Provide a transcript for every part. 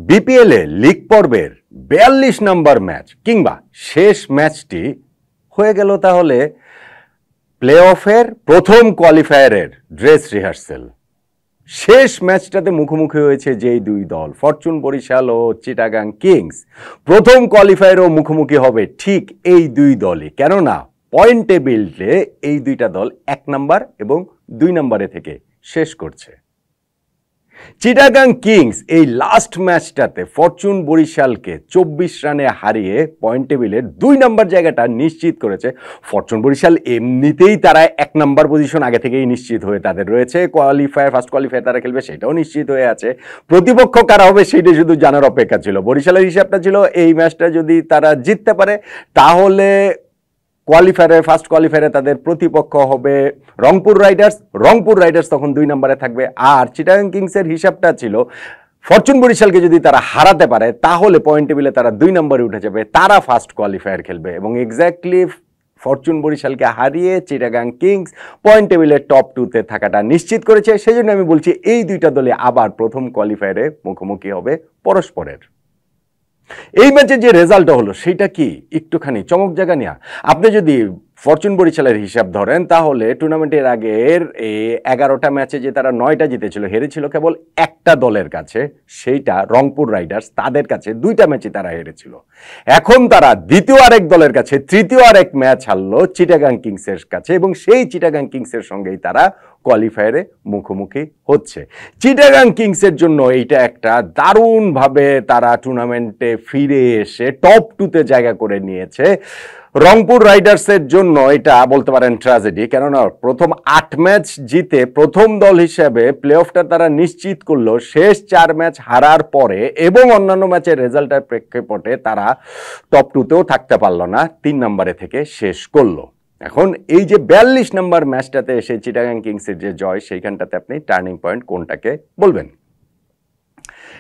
BPL এ league পর্বের ৪২ নম্বর match কিংবা শেষ ম্যাচটি হয়ে গেল তাহলে প্লে অফের প্রথম কোয়ালিফায়ারের ড্রেস রিহার্সেল। শেষ ম্যাচটাতে মুখোমুখি হয়েছে যেই দুই দল, ফরচুন বরিশাল ও চিটাগাং কিংস। প্রথম কোয়ালিফায়ারও মুখোমুখি হবে ঠিক এই দুই দলই, কেননা পয়েন্ট টেবিলে এই দুইটা দল ১ নম্বর এবং ২ নম্বরে থেকে শেষ করছে। চিটাগাং কিংস এই লাস্ট ম্যাচটাতে ফরচুন বরিশালকে ২৪ রানে হারিয়ে পয়েন্ট টেবিলের ২ নম্বর জায়গাটা নিশ্চিত করেছে। ফরচুন বরিশাল এমনিতেই তারা ১ নম্বর পজিশন আগে থেকেই নিশ্চিত হয়ে তাদের রয়েছে, ফার্স্ট কোয়ালিফায়ার তারা খেলবে সেটাও নিশ্চিত হয়ে আছে। প্রতিপক্ষ কারা হবে সেইটা শুধু জানার অপেক্ষা ছিল। বরিশালের হিসাবটা ছিল এই ম্যাচটা যদি তারা জিততে পারে তাহলে ফার্স্ট কোয়ালিফায়ারে তাদের প্রতিপক্ষ হবে রংপুর রাইডার্স তখন ২ নম্বরে থাকবে। আর চিটাগাং কিংসের হিসাবটা ছিল ফরচুন বরিশালকে যদি তারা হারাতে পারে তাহলে পয়েন্ট টেবিলে তারা ২ নম্বরে উঠে যাবে, তারা ফার্স্ট কোয়ালিফায়ার খেলবে। এবং এক্স্যাক্টলি ফরচুন বরিশালকে হারিয়ে চিটাগাং কিংস পয়েন্ট টেবিলের টপ 2-তে থাকাটা নিশ্চিত করেছে। সেই জন্য আমি বলছি এই দুইটা দলে আবার প্রথম কোয়ালিফায়ারে মুখোমুখি হবে পরস্পরের। এই ম্যাচের যে রেজাল্টটা হলো সেটা কি একটুখানি চমক জায়গা নিয়ে। আপনি যদি ফরচুন বরিশালের হিসাব ধরেন তাহলে টুর্নামেন্টের আগের এই ১১টা ম্যাচে যে তারা ৯টা জিতেছিল, হেরেছিল কেবল একটা দলের কাছে, সেইটা রংপুর রাইডার্স। তাদের কাছে ২টা ম্যাচই তারা হেরেছিল। এখন তারা দ্বিতীয় আরেক দলের কাছে তৃতীয় আরেক ম্যাচ হারলো চিটাগাং কিংসের কাছে, এবং সেই চিটাগাং কিংসের সঙ্গেই তারা কোয়ালিফায়ারে মুখোমুখি হচ্ছে। চিটাগাং কিংসের জন্য এইটা একটা দারুণভাবে তারা টুর্নামেন্টে ফিরে এসে টপ 2-তে জায়গা করে নিয়েছে। রংপুর রাইডার্সের জন্য এটা বলতে পারেন ট্র্যাজেডি, কেননা প্রথম ৮ ম্যাচ জিতে প্রথম দল হিসেবে প্লে অফটা তারা নিশ্চিত করলো শেষ ৪ ম্যাচ হারার পরে, এবং অন্যান্য ম্যাচের রেজাল্টের প্রেক্ষাপটে তারা টপ 2-তেও থাকতে পারলো না, ৩ নম্বরে থেকে শেষ করলো। এখন এই যে ৪২ নম্বর ম্যাচটাতে এসে চিটাগাং কিংসের যে জয়, সেইখানটাতে আপনি টার্নিং পয়েন্ট কোনটাকে বলবেন?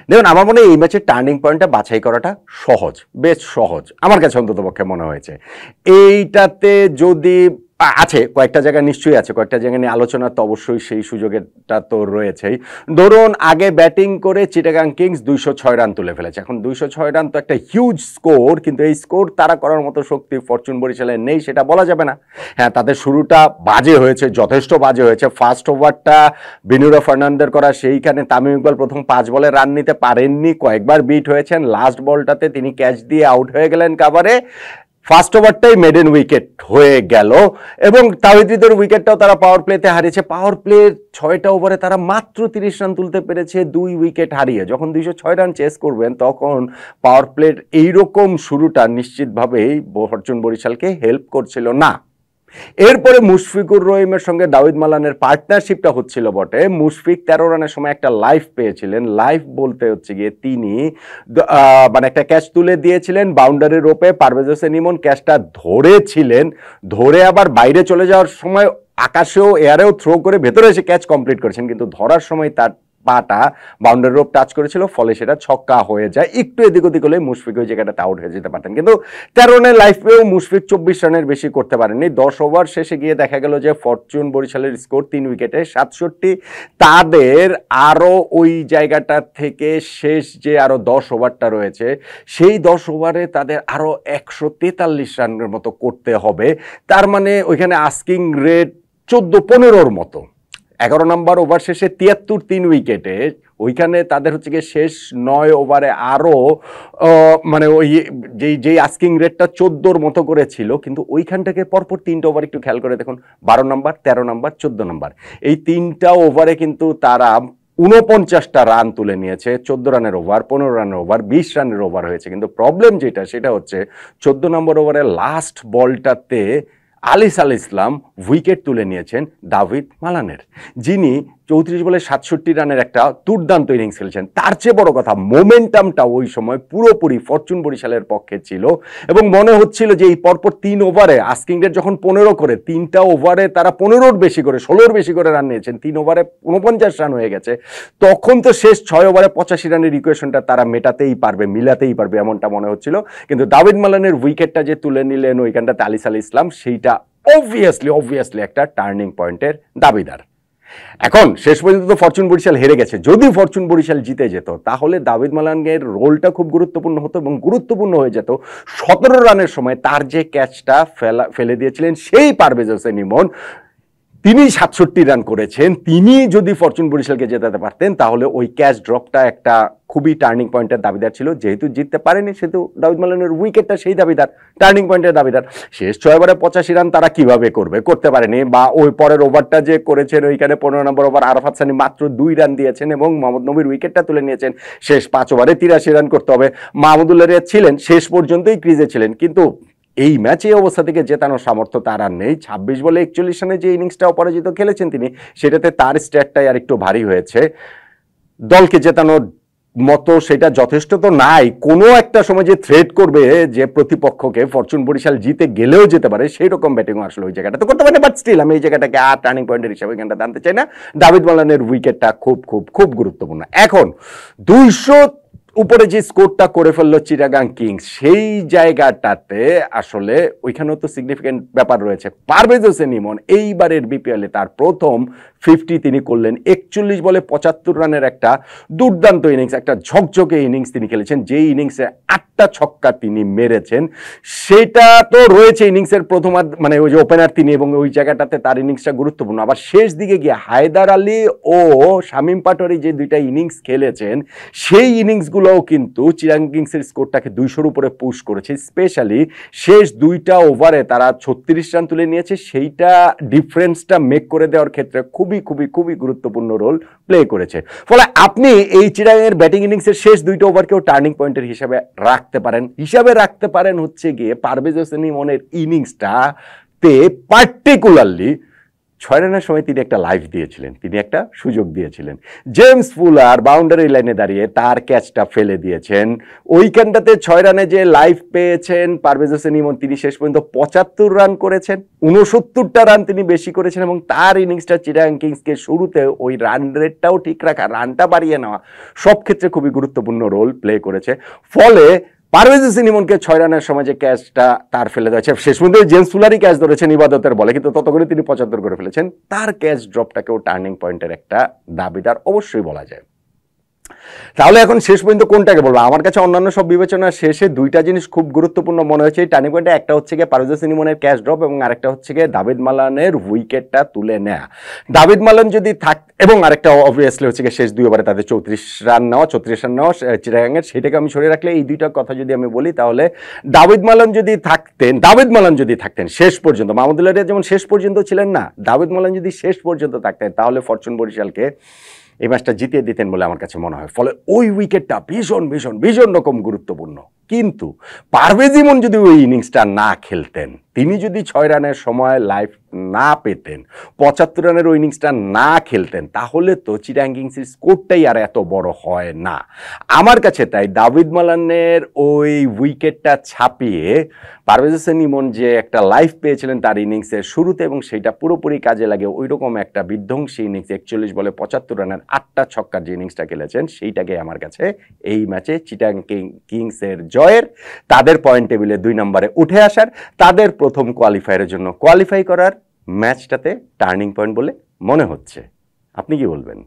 দেখুন, আমার মনে হয় এই ম্যাচের টার্নিং পয়েন্টটা বাছাই করাটা সহজ, বেশ সহজ আমার কাছে অন্তত পক্ষে মনে হয়েছে। এইটাতে যদি আছে কয়েকটা জায়গা নিশ্চয়ই আছে, কয়েকটা জায়গা নিয়ে আলোচনা তো অবশ্যই সেই সুযোগটা তো রয়েছেই। ধরুন আগে ব্যাটিং করে চিটাগাং কিংস ২০৬ রান তুলে ফেলেছে। এখন ২০৬ রান তো একটা হিউজ স্কোর, কিন্তু এই স্কোর তারা করার মতো শক্তি ফরচুন বরিশালের নেই, সেটা বলা যাবে না। হ্যাঁ, তাদের শুরুটা বাজে হয়েছে, যথেষ্ট বাজে হয়েছে। ফার্স্ট ওভারটা বিনুরা ফার্নান্দের করা, সেইখানে তামিম ইকবাল প্রথম ৫ বলে রান নিতে পারেননি, কয়েকবার বিট হয়েছেন। লাস্ট বলটাতে তিনি ক্যাচ দিয়ে আউট হয়ে গেলেন কাভারে। ফার্স্ট ওভারটাই মেডেন উইকেট হয়ে গেল, এবং তাওহিদ হৃদয়ের উইকেটটাও তারা পাওয়ার প্লেতে হারিয়েছে। পাওয়ার প্লের 6টা ওভারে তারা মাত্র ৩০ রান তুলতে পেরেছে ২ উইকেট হারিয়ে। যখন ২০৬ রান চেস করবেন তখন পাওয়ার প্লের এইরকম শুরুটা নিশ্চিতভাবেই ফরচুন বরিশালকে হেল্প করছিল না। এরপরে মুশফিকুর রহিমের সঙ্গে দাউদ মালানের পার্টনারশিপটা হচ্ছিল বটে। মুশফিক ১৩ রানের সময় একটা লাইফ পেয়েছিলেন। লাইফ বলতে হচ্ছে গিয়ে তিনি মানে একটা ক্যাচ তুলে দিয়েছিলেন বাউন্ডারির রোপে, পারভেজ হোসেন ইমন ক্যাচটা ধরেছিলেন, ধরে আবার বাইরে চলে যাওয়ার সময় আকাশেও এয়ারেও থ্রো করে ভেতরে এসে ক্যাচ কমপ্লিট করেছেন, কিন্তু ধরার সময় তার পাটা বাউন্ডারি রোপ টাচ করেছিল, ফলে সেটা ছক্কা হয়ে যায়। একটু এদিক ওদিক হলে মুশফিক ওই জায়গাটাতে আউট হয়ে যেতে পারতেন, কিন্তু ১৩ রানের লাইফ পেয়েও মুশফিক ২৪ রানের বেশি করতে পারেননি। ১০ ওভার শেষে গিয়ে দেখা গেল যে ফরচুন বরিশালের স্কোর ৩ উইকেটে ৬৭। তাদের আরও ওই জায়গাটা থেকে শেষ যে আরও ১০ ওভারটা রয়েছে, সেই ১০ ওভারে তাদের আরও ১৪৩ রানের মতো করতে হবে। তার মানে ওইখানে আস্কিং রেট ১৪-১৫-র মতো। ১১ নম্বর ওভার শেষে ৭৩ ৩ উইকেটে, ওইখানে তাদের হচ্ছে গিয়ে শেষ ৯ ওভারে আরও মানে ওই যেই আস্কিং রেটটা ১৪-র মতো করে ছিল, কিন্তু ওইখানটাকে পরপর ৩টা ওভার একটু খেয়াল করে দেখুন, ১২ নম্বর, ১৩ নম্বর, ১৪ নম্বর, এই 3টা ওভারে কিন্তু তারা ৪৯টা রান তুলে নিয়েছে। ১৪ রানের ওভার, ১৫ রানের ওভার, ২০ রানের ওভার হয়েছে। কিন্তু প্রবলেম যেটা সেটা হচ্ছে ১৪ নম্বর ওভারে লাস্ট বলটাতে আলিস আল ইসলাম উইকেট তুলে নিয়েছেন দাউদ মালানের, যিনি ৩৪ বলে ৬৭ রানের একটা দুর্দান্ত ইনিংস খেলছেন। তার চেয়ে বড় কথা, মোমেন্টামটা ওই সময় পুরোপুরি ফরচুন বরিশালের পক্ষে ছিল, এবং মনে হচ্ছিল যে এই পরপর ৩ ওভারে আস্কিং রেট যখন ১৫ করে, ৩টা ওভারে তারা ১৫-র বেশি করে ১৬-র বেশি করে রান নিয়েছেন, ৩ ওভারে ৪৯ রান হয়ে গেছে। তখন তো শেষ ৬ ওভারে ৮৫ রানের ইকুয়েশনটা তারা মেটাতেই পারবে, মিলাতেই পারবে এমনটা মনে হচ্ছিল। কিন্তু দাউদ মালানের উইকেটটা যে তুলে নিলেন ওইখানটাতে আলিস আল ইসলাম, সেইটা অবভিয়াসলি একটা টার্নিং পয়েন্টের দাবিদার। এখন শেষ পর্যন্ত তো ফরচুন বরিশাল হেরে গেছে, যদি ফরচুন বরিশাল জিতে যেত তাহলে দাভিদ মালানের রোলটা খুব গুরুত্বপূর্ণ হতো এবং গুরুত্বপূর্ণ হয়ে যেত 17 রানের সময় তার যে ক্যাচটা ফেলে দিয়েছিলেন সেই পারভেজ হোসেন ইমন, তিনি 67 রান করেছেন, তিনি যদি ফরচুন বরিশালকে জেতাতে পারতেন তাহলে ওই ক্যাচ ড্রপটা একটা খুবই টার্নিং পয়েন্টের দাবিদার ছিল। যেহেতু জিততে পারেনি সেহেতু দাভিদ মালানের উইকেটটা সেই দাবিদার, টার্নিং পয়েন্টের দাবিদার। শেষ 6 ওভারে 85 রান তারা কিভাবে করতে পারেনি, বা ওই পরের ওভারটা যে করেছেন ওইখানে 15 নম্বর ওভার আরাফাত সানি মাত্র 2 রান দিয়েছেন এবং মোহাম্মদ নবীর উইকেটটা তুলে নিয়েছেন। শেষ 5 ওভারে 83 রান করতে হবে। মাহমুদুল্লাহ রিয়াদ ছিলেন, শেষ পর্যন্তই ক্রিজে ছিলেন, কিন্তু এই ম্যাচে অবস্থা থেকে জেতানোর সামর্থ্য তার আর নেই। 26 বলে 41 রানে যে ইনিংসটা অপরাজিত খেলেছেন তিনি, সেটাতে তার স্ট্যাটটাই আর একটু ভারী হয়েছে। দলকে জেতানোর মতো সেটা যথেষ্ট তো নাই। কোনো একটা সময় যে থ্রেট করবে যে প্রতিপক্ষকে ফরচুন বরিশাল জিতে গেলেও যেতে পারে সেই রকম ব্যাটিংও আসলে ওই জায়গাটা তো করতে পারে, বাট স্টিল আমি এই জায়গাটাকে আর টার্নিং পয়েন্টের হিসাবে এখানটা জানতে চাই না। দাভিদ মালানের উইকেটটা খুব খুব খুব গুরুত্বপূর্ণ। এখন 200 উপরে যে স্কোরটা করে ফেললো চিটাগাং কিংস, সেই জায়গাটাতে আসলে ওইখানেও তো সিগনিফিক্যান্ট ব্যাপার রয়েছে। পারভেজ হোসেন ইমন এইবারের বিপিএলে তার প্রথম 50 তিনি করলেন। 41 বলে 75 রানের একটা দুর্দান্ত ইনিংস, একটা ঝকঝকে ইনিংস তিনি খেলেছেন, যেই ইনিংসে 8টা ছক্কা তিনি মেরেছেন। সেটা তো রয়েছে ইনিংসের প্রথম, মানে ওই যে ওপেনার তিনি, এবং ওই জায়গাটাতে তার ইনিংসটা গুরুত্বপূর্ণ। আবার শেষ দিকে গিয়ে হায়দার আলী ও শামীম পাটোয়ারি যে দুইটা ইনিংস খেলেছেন, সেই ইনিংসগুলোও কিন্তু চিটাগাং কিংসের স্কোরটাকে 200-র উপরে পুশ করেছে। স্পেশালি শেষ 2টা ওভারে তারা 36 রান তুলে নিয়েছে, সেইটা ডিফারেন্সটা মেক করে দেওয়ার ক্ষেত্রে খুবই খুবই খুবই গুরুত্বপূর্ণ রোল প্লে করেছে। ফলে আপনি এই চিটাগাংয়ের ব্যাটিং ইনিংসের শেষ 2টা ওভারকেও টার্নিং পয়েন্টের হিসাবে রাখতে পারেন হচ্ছে গিয়ে পারভেজ হোসেন ইমনের ইনিংসটাতে পার্টিকুলারলি 6 রানের সময় তিনি একটা লাইফ দিয়েছিলেন, তিনি একটা সুযোগ দিয়েছিলেন। জেমস ফুলার বাউন্ডারি লাইনে দাঁড়িয়ে তার ক্যাচটা ফেলে দিয়েছেন। ওইখানটাতে 6 রানে যে লাইফ পেয়েছেন পারভেজ হোসেন ইমন, তিনি শেষ পর্যন্ত 75 রান করেছেন, 69টা রান তিনি বেশি করেছেন, এবং তার ইনিংসটা চিটাগাং কিংসকে শুরুতে ওই রান রেটটাও ঠিক রাখা, রানটা বাড়িয়ে নেওয়া, সব ক্ষেত্রে খুবই গুরুত্বপূর্ণ রোল প্লে করেছে। ফলে পারভেজ হোসেন ইমনকে 6 রানের সময় যে ক্যাচটা তার ফেলে দেওয়া, শেষ পর্যন্ত জেমস ফুলারই ক্যাচ ধরেছেন ইবাদতের বলে, কিন্তু ততক্ষণে তিনি 75 করে ফেলেছেন। তার ক্যাচ ড্রপটাকেও টার্নিং পয়েন্টের একটা দাবিদার অবশ্যই বলা যায়। তাহলে এখন শেষ পর্যন্ত কোনটাকে বলবো? আমার কাছে অন্যান্য সব বিবেচনা শেষে 2টা জিনিস খুব গুরুত্বপূর্ণ মনে হয়েছে এই টার্নিং পয়েন্টে। একটা হচ্ছে গিয়ে পারভেজ হোসেন ইমনের ক্যাচ ড্রপ, এবং আরেকটা হচ্ছে গিয়ে দাভিদ মালানের উইকেটটা তুলে নেয়া। দাভিদ মালান যদি এবং আরেকটা অবভিয়াসলি হচ্ছে গিয়ে শেষ 2 ওভারে তাদের 34 রান নেওয়া চিটাগাংয়ের, সেটাকে আমি সরিয়ে রাখলে এই 2টা কথা যদি আমি বলি, তাহলে দাভিদ মালান যদি থাকতেন শেষ পর্যন্ত, মাহমুদুল্লাহ রিয়াদ যেমন শেষ পর্যন্ত ছিলেন না, দাভিদ মালান যদি শেষ পর্যন্ত থাকতেন তাহলে ফরচুন বরিশালকে এই ম্যাচটা জিতিয়ে দিতেন বলে আমার কাছে মনে হয়। ফলে ওই উইকেটটা ভীষণ ভীষণ ভীষণ রকম গুরুত্বপূর্ণ। কিন্তু পারভেজ ইমন যদি ওই ইনিংসটা না খেলতেন, তিনি যদি 6 রানের সময় লাইফ না পেতেন, 75 রানের ওই ইনিংসটা না খেলতেন, তাহলে তো চিটাগাং কিংসের স্কোরটাই আর এত বড় হয় না। আমার কাছে তাই দাভিদ মালানের ওই উইকেটটা ছাপিয়ে পারভেজ হোসেন ইমন যে একটা লাইফ পেয়েছিলেন তার ইনিংসের শুরুতে, এবং সেইটা পুরোপুরি কাজে লাগে ওই রকম একটা বিধ্বংসী ইনিংস, 41 বলে 75 রানের 8টা ছক্কার যে ইনিংসটা খেলেছেন, সেইটাকে আমার কাছে এই ম্যাচে চিটাগাং কিংসের জয়ের, তাদের পয়েন্ট টেবিলে 2 নম্বরে উঠে আসার, তাদের প্রথম কোয়ালিফায়ারের জন্য কোয়ালিফাই করার ম্যাচটাতে টার্নিং পয়েন্ট বলে মনে হচ্ছে। আপনি কি বলবেন?